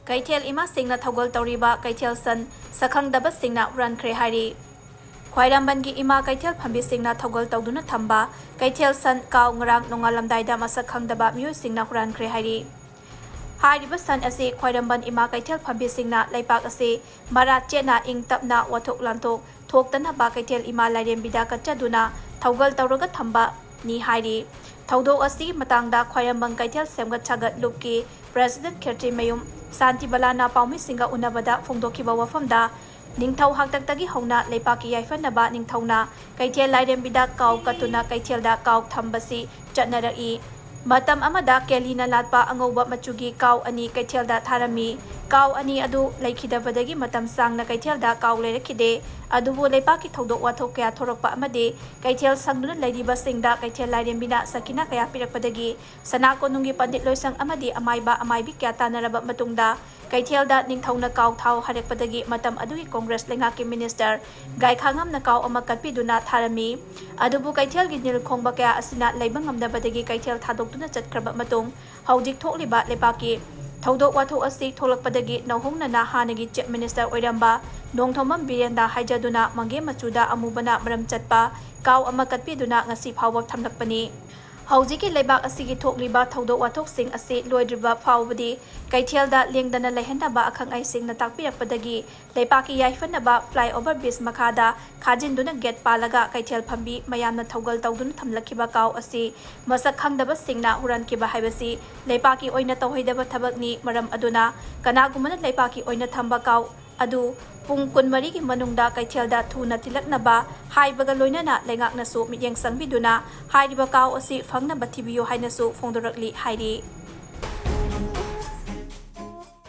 Keithel ima Singna Thougal Twriba Keithel san Sakhangdaba Singna Hurankhre Hairi Khwairambangi ima Keithel phambi Singna Thougal tawduna thamba Keithel san kaw ngarang nongalamdaida ma Sakhangdaba miyoi Singna Hurankhre Hairi Hairiba san ase Khwairamban ima Keithel phambi Singna leipak ase mara chena ing tapna wathok lanthok thoktana ba Keithel ima lairembida katchaduna Thougal tawraga thamba ni Hairi Thaudo asi matangda Khwairamban Keithel semgat chagat lupki President Kherti Mayum Santi Balana Paumi Singa Unabada Fongdokiba Wafamda Ningthau Haktaktagi Hona Lepaki Yaifanaba Ningthauna Keithel Lairembida Kau Katuna Keithelda Kau Thambasi Chatnarai Matam Amada Kelina Latpa Angoba Machugi Kau Ani Keithelda Tharami Kau Ani Adu Laikhidabadagi Matam Sangna Keithelda Kau Lerekide Adubu Lepaki Thodok Wathok Kaya Thorokpa Amade Keithel Sangduna Laidiba Singda Keithel Lairembina Sakina Kaya Pirakpadagi Sanako Nungi Pandit Loisang Amadi Amaiba Amaibi Kaya Tanaraba Matungda Keithelda Ningthauna Kau Thau Harekpadagi Matam Adugi Congress Lengaki Minister Gaikhangam na Kau Amakatpiduna Tharami Adubu Keithel Ginil Khongba Kaya Asina Leibangamdabadagi Keithel Thadokduna Chatkraba Matung Haudik Thokliba Lepaki Thodok Wathok Asi Tholakpadagi Nauhongnana Hanagi Chief Minister Oiramba Nongthomam Birenda Haijaduna Mange Machuda Amubana Maram Chatpa Kau Amakatpiduna Ngasi Phawak Thamlakpani Haujiki Lebak Asigi Thokliba Thodok Wathok Sing Asi Loidriba Phawbadi Keithelda Lengdana Lehendaba Akhang Ai Sing na Takpirakpadagi Lepaki Yaifanaba Flyover Bridge Makhada Khajinduna Gate Palaga Keithel Phambi Mayamna Thougal Tawduna Thamlakiba Kau Asi Sakhangdaba Singna Hurankhre Haibasi Lepaki Oina Tawhaidaba Thabakni Maram Aduna Kanagumana Lepaki Oina Thamba Kau Adu Pung Kunmarigi Manungda Keithelda Thuna Tilaknaba Haibaga Loinana Lengaknasu Mityeng Sangbiduna Hairiba Kau Asi Fangnaba Thibiyo Hainasu Fongdorakli Hairi